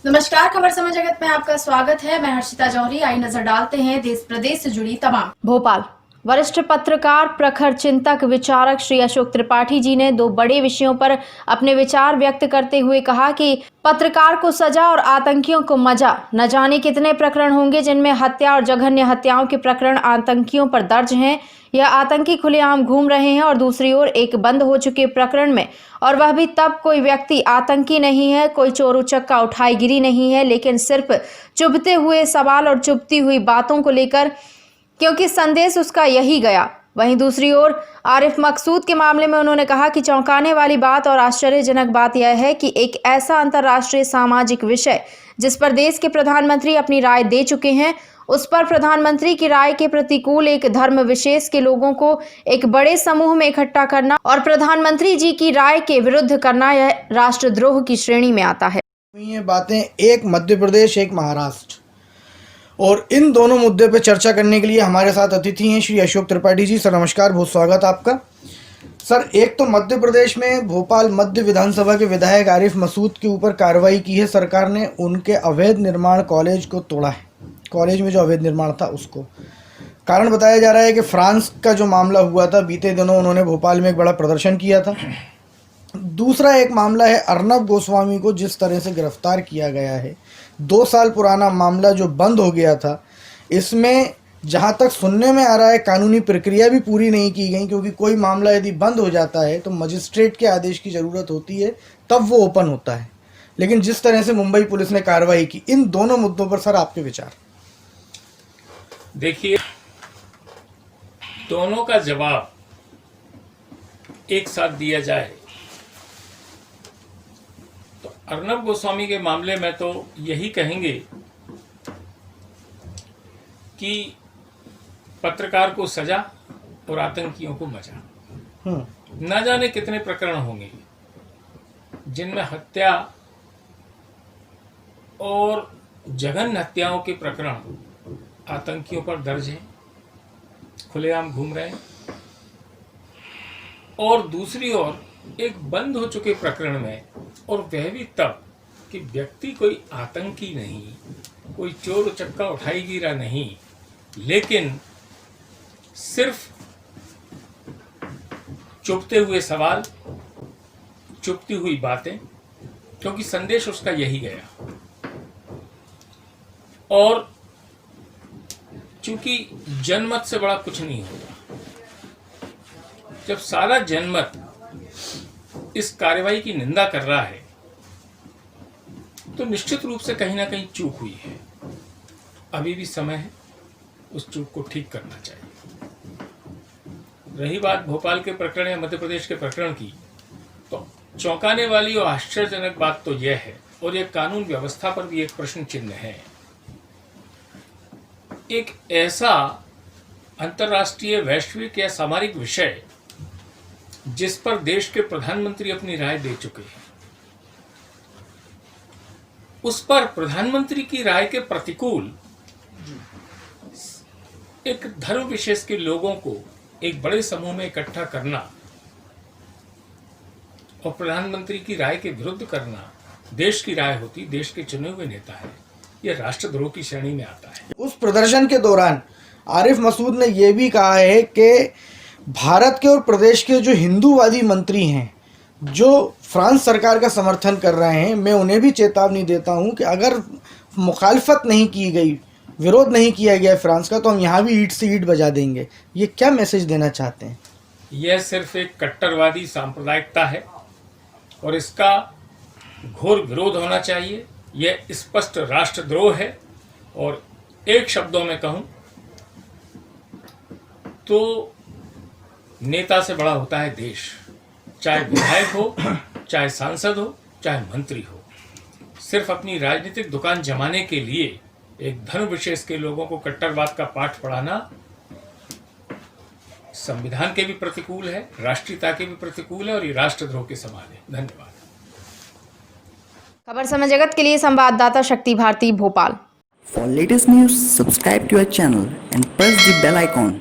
नमस्कार, खबर समय जगत में आपका स्वागत है। मैं हर्षिता जौहरी। आई नजर डालते हैं देश प्रदेश से जुड़ी तमाम। भोपाल वरिष्ठ पत्रकार, प्रखर चिंतक, विचारक श्री अशोक त्रिपाठी जी ने दो बड़े विषयों पर अपने विचार व्यक्त करते हुए कहा कि पत्रकार को सजा और आतंकियों को मजा। न जाने कितने प्रकरण होंगे जिनमें हत्या और जघन्य हत्याओं के प्रकरण आतंकियों पर दर्ज हैं। यह आतंकी खुलेआम घूम रहे हैं और दूसरी ओर एक बंद हो चुके प्रकरण में, और वह भी तब कोई व्यक्ति आतंकी नहीं है, कोई चोर उचक्का उठाईगिरी नहीं है, लेकिन सिर्फ चुभते हुए सवाल और चुभती हुई बातों को लेकर, क्योंकि संदेश उसका यही गया। वहीं दूसरी ओर आरिफ मकसूद के मामले में उन्होंने कहा कि चौंकाने वाली बात और आश्चर्यजनक बात यह है कि एक ऐसा अंतर्राष्ट्रीय सामाजिक विषय जिस पर देश के प्रधानमंत्री अपनी राय दे चुके हैं, उस पर प्रधानमंत्री की राय के प्रतिकूल एक धर्म विशेष के लोगों को एक बड़े समूह में इकट्ठा करना और प्रधानमंत्री जी की राय के विरुद्ध करना, यह राष्ट्रद्रोह की श्रेणी में आता है। ये बातें एक मध्य प्रदेश, एक महाराष्ट्र, और इन दोनों मुद्दे पर चर्चा करने के लिए हमारे साथ अतिथि हैं श्री अशोक त्रिपाठी जी। सर नमस्कार, बहुत स्वागत आपका। सर, एक तो मध्य प्रदेश में भोपाल मध्य विधानसभा के विधायक आरिफ मसूद के ऊपर कार्रवाई की है सरकार ने। उनके अवैध निर्माण कॉलेज को तोड़ा है, कॉलेज में जो अवैध निर्माण था उसको। कारण बताया जा रहा है कि फ्रांस का जो मामला हुआ था बीते दिनों, उन्होंने भोपाल में एक बड़ा प्रदर्शन किया था। दूसरा एक मामला है अर्नब गोस्वामी को जिस तरह से गिरफ्तार किया गया है, 2 साल पुराना मामला जो बंद हो गया था, इसमें जहां तक सुनने में आ रहा है कानूनी प्रक्रिया भी पूरी नहीं की गई, क्योंकि कोई मामला यदि बंद हो जाता है तो मजिस्ट्रेट के आदेश की ज़रूरत होती है, तब वो ओपन होता है। लेकिन जिस तरह से मुंबई पुलिस ने कार्रवाई की, इन दोनों मुद्दों पर सर आपके विचार। देखिए, दोनों का जवाब एक साथ दिया जाए तो अर्नब गोस्वामी के मामले में तो यही कहेंगे कि पत्रकार को सजा और आतंकियों को मजा। न जाने कितने प्रकरण होंगे जिनमें हत्या और जघन्य हत्याओं के प्रकरण आतंकियों पर दर्ज हैं, खुलेआम घूम रहे हैं। और दूसरी ओर एक बंद हो चुके प्रकरण में, और वह भी तब कि व्यक्ति कोई आतंकी नहीं, कोई चोर उचक्का उठाईगिरा नहीं, लेकिन सिर्फ चुभते हुए सवाल, चुभती हुई बातें, क्योंकि संदेश उसका यही गया। और चूंकि जनमत से बड़ा कुछ नहीं होता, जब सारा जनमत इस कार्रवाई की निंदा कर रहा है तो निश्चित रूप से कहीं ना कहीं चूक हुई है। अभी भी समय है उस चूक को ठीक करना चाहिए। रही बात भोपाल के प्रकरण या मध्य प्रदेश के प्रकरण की, तो चौंकाने वाली और आश्चर्यजनक बात तो यह है, और यह कानून व्यवस्था पर भी एक प्रश्न चिन्ह है। एक ऐसा अंतर्राष्ट्रीय, वैश्विक या सामरिक विषय जिस पर देश के प्रधानमंत्री अपनी राय दे चुके हैं, उस पर प्रधानमंत्री की राय के प्रतिकूल एक धर्म विशेष के लोगों को एक बड़े समूह में इकट्ठा करना और प्रधानमंत्री की राय के विरुद्ध करना, देश की राय होती, देश के चुने हुए नेता है, यह राष्ट्रद्रोह की श्रेणी में आता है। उस प्रदर्शन के दौरान आरिफ मसूद ने यह भी कहा है कि भारत के और प्रदेश के जो हिंदूवादी मंत्री हैं, जो फ्रांस सरकार का समर्थन कर रहे हैं, मैं उन्हें भी चेतावनी देता हूं कि अगर मुखालफत नहीं की गई, विरोध नहीं किया गया फ्रांस का, तो हम यहाँ भी ईंट से ईंट बजा देंगे। ये क्या मैसेज देना चाहते हैं? यह सिर्फ एक कट्टरवादी सांप्रदायिकता है और इसका घोर विरोध होना चाहिए। यह स्पष्ट राष्ट्रद्रोह है। और एक शब्दों में कहूं तो नेता से बड़ा होता है देश, चाहे विधायक हो, चाहे सांसद हो, चाहे मंत्री हो। सिर्फ अपनी राजनीतिक दुकान जमाने के लिए एक धर्म विशेष के लोगों को कट्टरवाद का पाठ पढ़ाना संविधान के भी प्रतिकूल है, राष्ट्रीयता के भी प्रतिकूल है, और ये राष्ट्रद्रोह के समान है। धन्यवाद। खबर समय जगत के लिए संवाददाता शक्ति Bharti, Bhopal. For latest news, subscribe to our channel and press the bell icon.